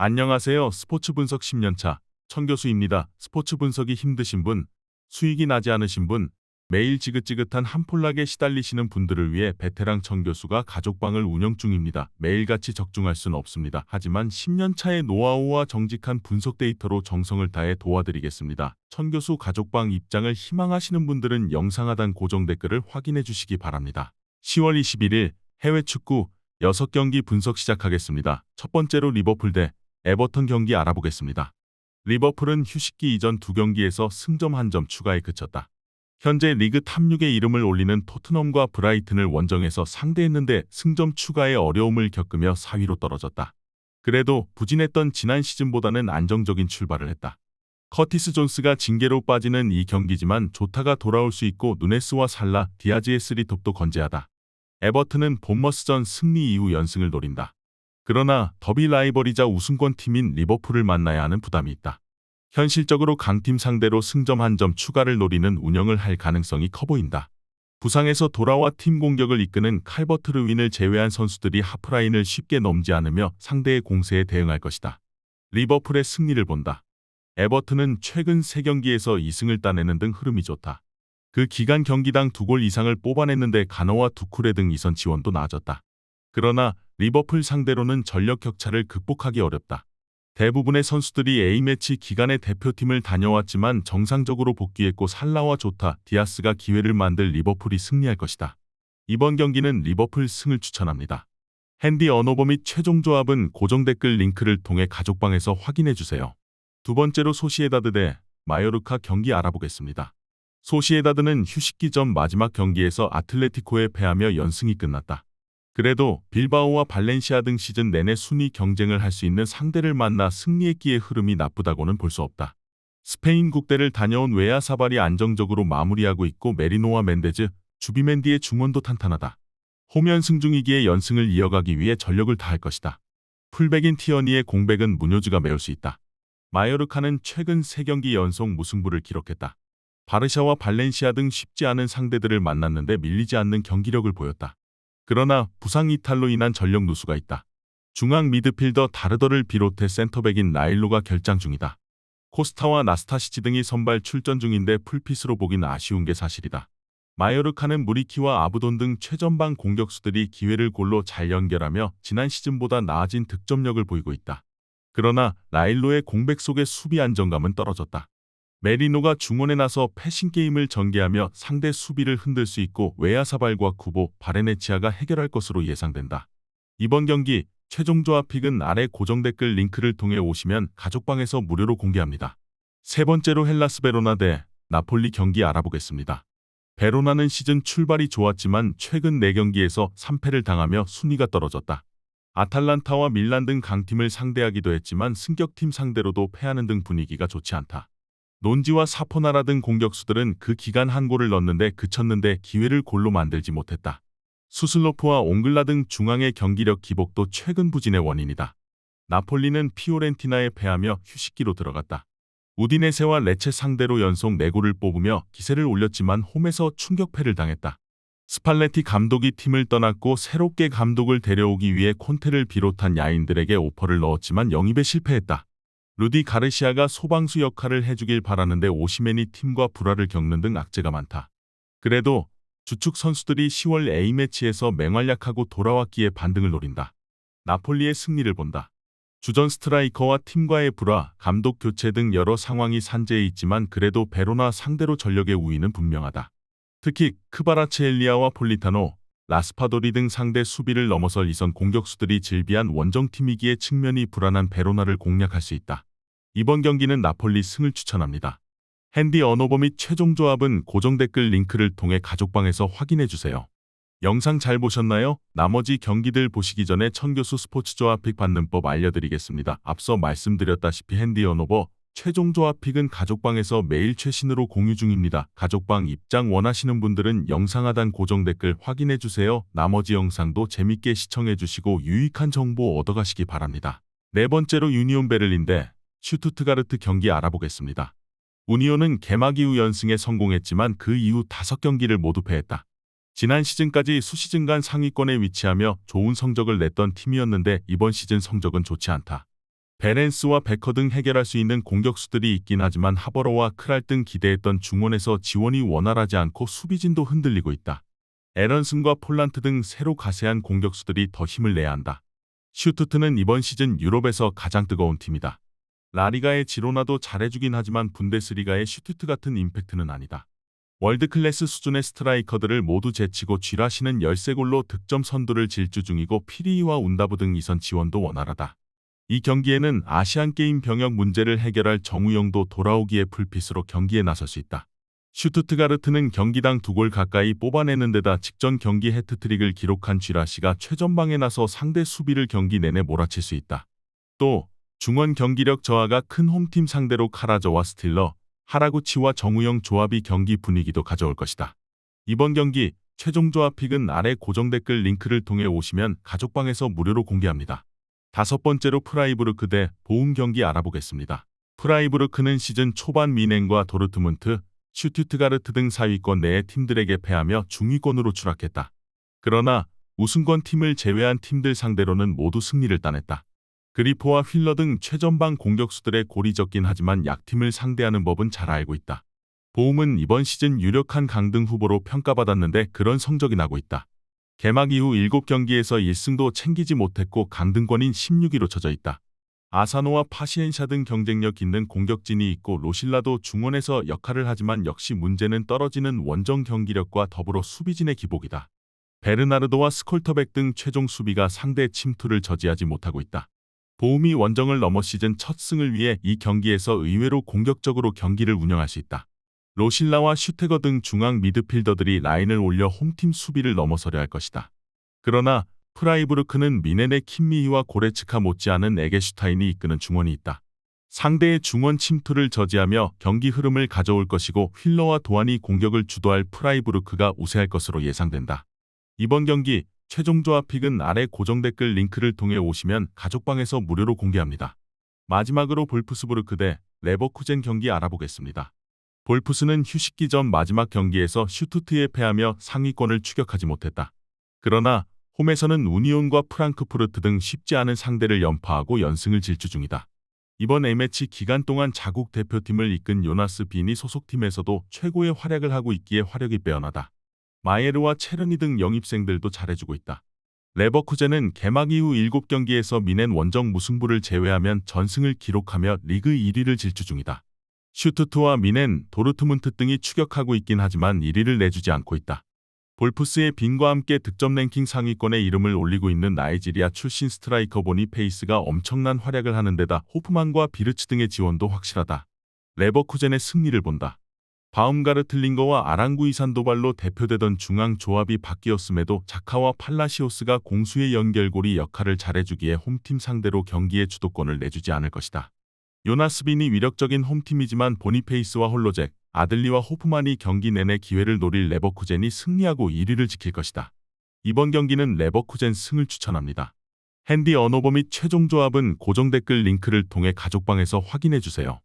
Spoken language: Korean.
안녕하세요. 스포츠 분석 10년차 천교수입니다. 스포츠 분석이 힘드신 분, 수익이 나지 않으신 분, 매일 지긋지긋한 한폴락에 시달리시는 분들을 위해 베테랑 천교수가 가족방을 운영 중입니다. 매일같이 적중할 수는 없습니다. 하지만 10년차의 노하우와 정직한 분석 데이터로 정성을 다해 도와드리겠습니다. 천교수 가족방 입장을 희망하시는 분들은 영상 하단 고정 댓글을 확인해 주시기 바랍니다. 10월 21일 해외 축구 6경기 분석 시작하겠습니다. 첫 번째로 리버풀 대 에버턴 경기 알아보겠습니다. 리버풀은 휴식기 이전 2경기에서 승점 1점 추가에 그쳤다. 현재 리그 탑 6에 이름을 올리는 토트넘과 브라이튼을 원정에서 상대했는데 승점 추가에 어려움을 겪으며 4위로 떨어졌다. 그래도 부진했던 지난 시즌보다는 안정적인 출발을 했다. 커티스 존스가 징계로 빠지는 이 경기지만 조타가 돌아올 수 있고 누네스와 살라, 디아즈의 3톱도 건재하다. 에버튼은 본머스전 승리 이후 연승을 노린다. 그러나 더비 라이벌이자 우승권 팀인 리버풀을 만나야 하는 부담이 있다. 현실적으로 강팀 상대로 승점 1점 추가를 노리는 운영을 할 가능성이 커 보인다. 부상에서 돌아와 팀 공격을 이끄는 칼버트 르윈을 제외한 선수들이 하프라인을 쉽게 넘지 않으며 상대의 공세에 대응할 것이다. 리버풀의 승리를 본다. 에버튼은 최근 3경기에서 2승을 따내는 등 흐름이 좋다. 그 기간 경기당 2골 이상을 뽑아냈는데 가너와 두쿠레 등 이선 지원도 나아졌다. 그러나 리버풀 상대로는 전력 격차를 극복하기 어렵다. 대부분의 선수들이 A매치 기간에 대표팀을 다녀왔지만 정상적으로 복귀했고 살라와 조타, 디아스가 기회를 만들 리버풀이 승리할 것이다. 이번 경기는 리버풀 승을 추천합니다. 핸디 언어버 및 최종 조합은 고정 댓글 링크를 통해 가족방에서 확인해주세요. 두 번째로 소시에다드 대 마요르카 경기 알아보겠습니다. 소시에다드는 휴식기 전 마지막 경기에서 아틀레티코에 패하며 연승이 끝났다. 그래도 빌바오와 발렌시아 등 시즌 내내 순위 경쟁을 할 수 있는 상대를 만나 승리했기에 흐름이 나쁘다고는 볼 수 없다. 스페인 국대를 다녀온 웨야사발이 안정적으로 마무리하고 있고 메리노와 멘데즈, 주비멘디의 중원도 탄탄하다. 홈연승 중이기에 연승을 이어가기 위해 전력을 다할 것이다. 풀백인 티어니의 공백은 무뇨즈가 메울 수 있다. 마요르카는 최근 3경기 연속 무승부를 기록했다. 바르샤와 발렌시아 등 쉽지 않은 상대들을 만났는데 밀리지 않는 경기력을 보였다. 그러나 부상 이탈로 인한 전력 누수가 있다. 중앙 미드필더 다르더를 비롯해 센터백인 나일로가 결장 중이다. 코스타와 나스타시치 등이 선발 출전 중인데 풀핏으로 보긴 아쉬운 게 사실이다. 마요르카는 무리키와 아부돈 등 최전방 공격수들이 기회를 골로 잘 연결하며 지난 시즌보다 나아진 득점력을 보이고 있다. 그러나 나일로의 공백 속의 수비 안정감은 떨어졌다. 메리노가 중원에 나서 패싱 게임을 전개하며 상대 수비를 흔들 수 있고 웨야사발과 쿠보, 바레네치아가 해결할 것으로 예상된다. 이번 경기 최종 조합 픽은 아래 고정 댓글 링크를 통해 오시면 가족방에서 무료로 공개합니다. 세 번째로 헬라스 베로나 대 나폴리 경기 알아보겠습니다. 베로나는 시즌 출발이 좋았지만 최근 4경기에서 3패를 당하며 순위가 떨어졌다. 아탈란타와 밀란 등 강팀을 상대하기도 했지만 승격팀 상대로도 패하는 등 분위기가 좋지 않다. 논지와 사포나라 등 공격수들은 그 기간 한 골을 넣는데 그쳤는데 기회를 골로 만들지 못했다. 수슬로프와 옹글라 등 중앙의 경기력 기복도 최근 부진의 원인이다. 나폴리는 피오렌티나에 패하며 휴식기로 들어갔다. 우디네세와 레체 상대로 연속 4골을 뽑으며 기세를 올렸지만 홈에서 충격패를 당했다. 스팔레티 감독이 팀을 떠났고 새롭게 감독을 데려오기 위해 콘테를 비롯한 야인들에게 오퍼를 넣었지만 영입에 실패했다. 루디 가르시아가 소방수 역할을 해주길 바라는데 오시멘이 팀과 불화를 겪는 등 악재가 많다. 그래도 주축 선수들이 10월 A매치에서 맹활약하고 돌아왔기에 반등을 노린다. 나폴리의 승리를 본다. 주전 스트라이커와 팀과의 불화, 감독 교체 등 여러 상황이 산재해 있지만 그래도 베로나 상대로 전력의 우위는 분명하다. 특히 크바라체엘리아와 폴리타노, 라스파도리 등 상대 수비를 넘어설 이선 공격수들이 질비한 원정팀이기에 측면이 불안한 베로나를 공략할 수 있다. 이번 경기는 나폴리 승을 추천합니다. 핸디 언어버 및 최종 조합은 고정 댓글 링크를 통해 가족방에서 확인해주세요. 영상 잘 보셨나요? 나머지 경기들 보시기 전에 천교수 스포츠 조합 픽 받는 법 알려드리겠습니다. 앞서 말씀드렸다시피 핸디 언어버, 최종 조합 픽은 가족방에서 매일 최신으로 공유 중입니다. 가족방 입장 원하시는 분들은 영상 하단 고정 댓글 확인해주세요. 나머지 영상도 재밌게 시청해주시고 유익한 정보 얻어가시기 바랍니다. 네 번째로 유니온 베를린 대 슈투트가르트 경기 알아보겠습니다. 우니온은 개막 이후 연승에 성공했지만 그 이후 5경기를 모두 패했다. 지난 시즌까지 수시즌간 상위권에 위치하며 좋은 성적을 냈던 팀이었는데 이번 시즌 성적은 좋지 않다. 베렌스와 베커 등 해결할 수 있는 공격수들이 있긴 하지만 하버러와 크랄 등 기대했던 중원에서 지원이 원활하지 않고 수비진도 흔들리고 있다. 에런슨과 폴란트 등 새로 가세한 공격수들이 더 힘을 내야 한다. 슈투트는 이번 시즌 유럽에서 가장 뜨거운 팀이다. 라리가의 지로나도 잘해주긴 하지만 분데스리가의 슈투트 같은 임팩트는 아니다. 월드클래스 수준의 스트라이커들을 모두 제치고 쥐라시는 13골로 득점 선두를 질주 중이고 피리이와 운다브 등 이선 지원도 원활하다. 이 경기에는 아시안게임 병역 문제를 해결할 정우영도 돌아오기에 불핏으로 경기에 나설 수 있다. 슈투트가르트는 경기당 2골 가까이 뽑아내는 데다 직전 경기 해트트릭을 기록한 쥐라시가 최전방에 나서 상대 수비를 경기 내내 몰아칠 수 있다. 또 중원 경기력 저하가 큰 홈팀 상대로 카라저와 스틸러, 하라구치와 정우영 조합이 경기 분위기도 가져올 것이다. 이번 경기 최종 조합 픽은 아래 고정 댓글 링크를 통해 오시면 가족방에서 무료로 공개합니다. 5번째로 프라이부르크 대 보움 경기 알아보겠습니다. 프라이부르크는 시즌 초반 미넨과 도르트문트, 슈투트가르트 등 사위권 내의 팀들에게 패하며 중위권으로 추락했다. 그러나 우승권 팀을 제외한 팀들 상대로는 모두 승리를 따냈다. 그리포와 휠러 등 최전방 공격수들의 골이 적긴 하지만 약팀을 상대하는 법은 잘 알고 있다. 보움은 이번 시즌 유력한 강등 후보로 평가받았는데 그런 성적이 나고 있다. 개막 이후 7경기에서 1승도 챙기지 못했고 강등권인 16위로 처져 있다. 아사노와 파시엔샤 등 경쟁력 있는 공격진이 있고 로실라도 중원에서 역할을 하지만 역시 문제는 떨어지는 원정 경기력과 더불어 수비진의 기복이다. 베르나르도와 스콜터백 등 최종 수비가 상대 침투를 저지하지 못하고 있다. 보움이 원정을 넘어 시즌 첫 승을 위해 이 경기에서 의외로 공격적으로 경기를 운영할 수 있다. 로실라와 슈테거 등 중앙 미드필더들이 라인을 올려 홈팀 수비를 넘어서려 할 것이다. 그러나 프라이부르크는 미넨의 킴미히와 고레츠카 못지않은 에게슈타인이 이끄는 중원이 있다. 상대의 중원 침투를 저지하며 경기 흐름을 가져올 것이고 휠러와 도안이 공격을 주도할 프라이부르크가 우세할 것으로 예상된다. 이번 경기 최종 조합 픽은 아래 고정 댓글 링크를 통해 오시면 가족방에서 무료로 공개합니다. 마지막으로 볼프스부르크 대 레버쿠젠 경기 알아보겠습니다. 볼프스는 휴식기 전 마지막 경기에서 슈투트에 패하며 상위권을 추격하지 못했다. 그러나 홈에서는 우니온과 프랑크푸르트 등 쉽지 않은 상대를 연파하고 연승을 질주 중이다. 이번 A매치 기간 동안 자국 대표팀을 이끈 요나스 빈이 소속팀에서도 최고의 활약을 하고 있기에 화력이 빼어나다. 마예르와 체르니 등 영입생들도 잘해주고 있다. 레버쿠젠은 개막 이후 7경기에서 미넨 원정 무승부를 제외하면 전승을 기록하며 리그 1위를 질주 중이다. 슈투트와 미넨, 도르트문트 등이 추격하고 있긴 하지만 1위를 내주지 않고 있다. 볼프스의 빈과 함께 득점 랭킹 상위권에 이름을 올리고 있는 나이지리아 출신 스트라이커 보니페이스가 엄청난 활약을 하는 데다 호프만과 비르츠 등의 지원도 확실하다. 레버쿠젠의 승리를 본다. 바움가르틀링거와 아랑구 이산도발로 대표되던 중앙 조합이 바뀌었음에도 자카와 팔라시오스가 공수의 연결고리 역할을 잘해주기에 홈팀 상대로 경기의 주도권을 내주지 않을 것이다. 요나스 빈이 위력적인 홈팀이지만 보니페이스와 홀로잭, 아들리와 호프만이 경기 내내 기회를 노릴 레버쿠젠이 승리하고 1위를 지킬 것이다. 이번 경기는 레버쿠젠 승을 추천합니다. 핸디 언어버 및 최종 조합은 고정 댓글 링크를 통해 가족방에서 확인해주세요.